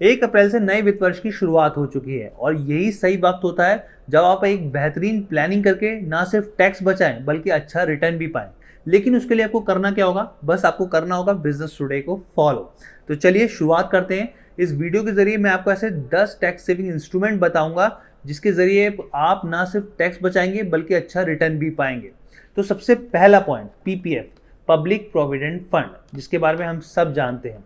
1 अप्रैल से नए वित्त वर्ष की शुरुआत हो चुकी है और यही सही वक्त होता है जब आप एक बेहतरीन प्लानिंग करके ना सिर्फ टैक्स बचाएं बल्कि अच्छा रिटर्न भी पाएं। लेकिन उसके लिए आपको करना क्या होगा? बस आपको करना होगा बिजनेस टुडे को फॉलो। तो चलिए शुरुआत करते हैं। इस वीडियो के जरिए मैं आपको ऐसे 10 टैक्स सेविंग इंस्ट्रूमेंट बताऊंगा जिसके जरिए आप ना सिर्फ टैक्स बचाएंगे बल्कि अच्छा रिटर्न भी पाएंगे। तो सबसे पहला point PPF, public provident fund, जिसके बारे में हम सब जानते हैं।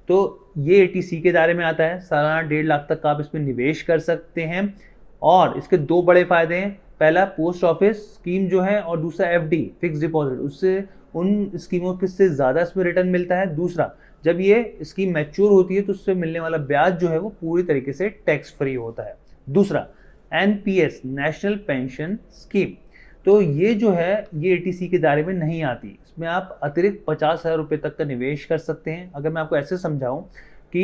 तो ये एटीसी के दायरे में आता है। सालाना 1.5 लाख तक का आप इसमें निवेश कर सकते हैं और इसके 2 बड़े फायदे हैं। पहला, पोस्ट ऑफिस स्कीम जो है, और दूसरा एफडी, फिक्स डिपॉजिट, उससे उन स्कीमों से ज़्यादा इसमें रिटर्न मिलता है। दूसरा, जब ये स्कीम मैच्योर होती है तो उससे मिलने वाला ब्याज जो है वो पूरी तरीके से टैक्स फ्री होता है। दूसरा, एनपीएस, नेशनल पेंशन स्कीम, तो ये जो है ये एटीसी के दायरे में नहीं आती। इसमें आप अतिरिक्त 50,000 रुपये तक का निवेश कर सकते हैं। अगर मैं आपको ऐसे समझाऊं कि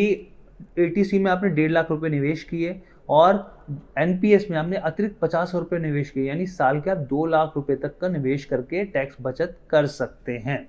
एटीसी में आपने 1.5 लाख रुपए निवेश किए और एनपीएस में आपने अतिरिक्त 50,000 रुपये निवेश किए, यानी साल के आप 2 लाख रुपए तक का निवेश करके टैक्स बचत कर सकते हैं।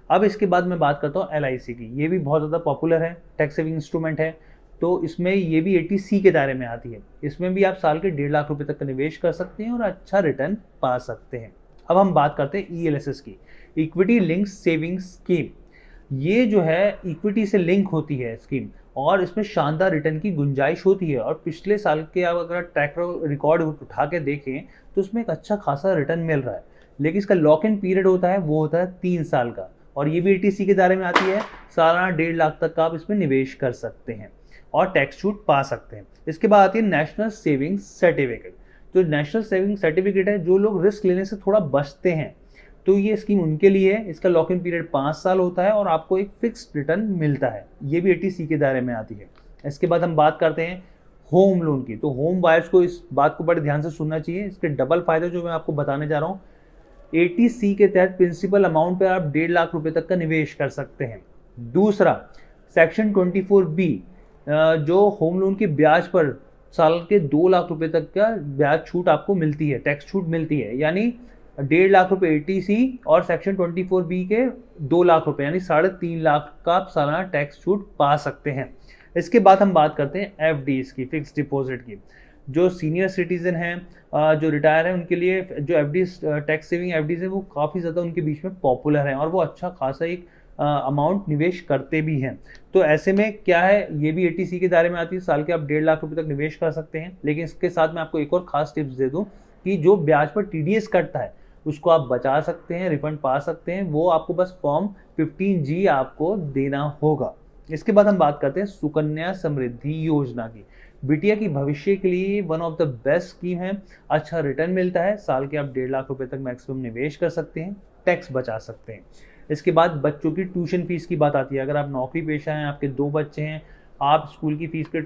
अब इसके बाद मैं बात करता हूँ एलआईसी की। ये भी बहुत ज़्यादा पॉपुलर है, टैक्स सेविंग इंस्ट्रूमेंट है। तो इसमें ये भी एटीसी के दायरे में आती है। इसमें भी आप साल के 1.5 लाख रुपए तक का निवेश कर सकते हैं और अच्छा रिटर्न पा सकते हैं। अब हम बात करते हैं ईएलएसएस की, इक्विटी लिंक सेविंग स्कीम। ये जो है इक्विटी से लिंक होती है स्कीम और इसमें शानदार रिटर्न की गुंजाइश होती है। और पिछले साल के आप अगर ट्रैक रिकॉर्ड उठा के देखें तो उसमें एक अच्छा खासा रिटर्न मिल रहा है। लेकिन इसका लॉक इन पीरियड होता है, वो होता है 3 साल का, और ये भी एटीसी के दायरे में आती है। सालाना 1.5 लाख तक का आप इसमें निवेश कर सकते हैं और टैक्स छूट पा सकते हैं। इसके बाद आती है नेशनल सेविंग सर्टिफिकेट। तो नेशनल सेविंग सर्टिफिकेट है, जो लोग रिस्क लेने से थोड़ा बचते हैं, तो ये स्कीम उनके लिए है। इसका लॉक इन पीरियड 5 साल होता है और आपको एक फिक्स्ड रिटर्न मिलता है। ये भी एटीसी के दायरे में आती है। इसके बाद हम बात करते हैं होम लोन की। तो होम बायर्स को इस बात को बड़े ध्यान से सुनना चाहिए। इसके डबल फायदे जो मैं आपको बताने जा रहा हूँ। एटीसी के तहत प्रिंसिपल अमाउंट पर आप 1.5 लाख रुपए तक का निवेश कर सकते हैं। दूसरा, सेक्शन 24B, जो होम लोन के ब्याज पर साल के 2 लाख रुपए तक का ब्याज छूट आपको मिलती है, टैक्स छूट मिलती है। यानी 1.5 लाख रुपए एटीसी और सेक्शन 24B के 2 लाख रुपए, यानी 3.5 लाख का आप सालाना टैक्स छूट पा सकते हैं। इसके बाद हम बात करते हैं एफडीज की, फिक्स डिपॉजिट की। जो सीनियर सिटीजन हैं, जो रिटायर हैं, उनके लिए जो एफडीज, टैक्स सेविंग एफडीज है, वो काफ़ी ज़्यादा उनके बीच में पॉपुलर हैं और वो अच्छा खासा एक अमाउंट निवेश करते भी हैं। तो ऐसे में क्या है, ये भी एटीसी के दायरे में आती है। साल के आप 1.5 लाख रुपए तक निवेश कर सकते हैं। लेकिन इसके साथ मैं आपको एक और खास टिप्स दे दूं कि जो ब्याज पर टीडीएस कटता है उसको आप बचा सकते हैं, रिफंड पा सकते हैं। वो आपको बस फॉर्म 15G आपको देना होगा। इसके बाद हम बात करते हैं सुकन्या समृद्धि योजना की। बिटिया की भविष्य के लिए one of the best scheme है। अच्छा रिटर्न मिलता है। साल के आप 1.5 लाख रुपए तक मैक्सिमम निवेश कर सकते हैं, टैक्स बचा सकते हैं। इसके बाद बच्चों की ट्यूशन फीस की बात आती है। अगर आप नौकरी पेशा हैं, आपके 2 बच्चे हैं, आप स्कूल की फीस पे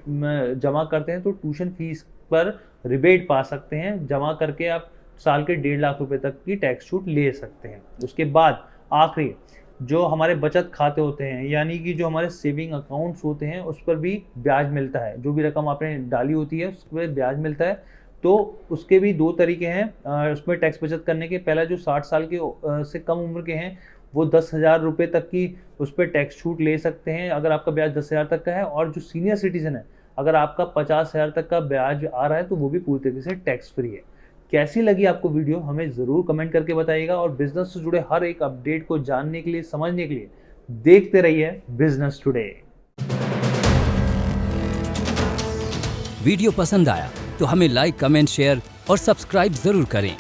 जमा करते हैं, तो ट्यूशन फीस पर रिबेट पा सकते हैं। जमा करके आप साल के 1.5 लाख रुपए तक की टैक्स छूट ले सकते हैं। उसके बाद आखिरी, जो हमारे बचत खाते होते हैं, यानी कि जो हमारे सेविंग अकाउंट्स होते हैं, उस पर भी ब्याज मिलता है। जो भी रकम आपने डाली होती है उस पर ब्याज मिलता है। तो उसके भी 2 तरीके हैं उसमें टैक्स बचत करने के। पहला, जो 60 साल के से कम उम्र के हैं, वो 10,000 रुपये तक की उस पर टैक्स छूट ले सकते हैं अगर आपका ब्याज 10,000 तक का है। और जो सीनियर सिटीजन है, अगर आपका 50,000 तक का ब्याज आ रहा है तो वो भी पूरी तरीके से टैक्स फ्री है। कैसी लगी आपको वीडियो, हमें ज़रूर कमेंट करके बताइएगा। और बिजनेस से जुड़े हर एक अपडेट को जानने के लिए, समझने के लिए देखते रहिए बिजनेस टुडे। वीडियो पसंद आया तो हमें लाइक, कमेंट, शेयर और सब्सक्राइब जरूर करें।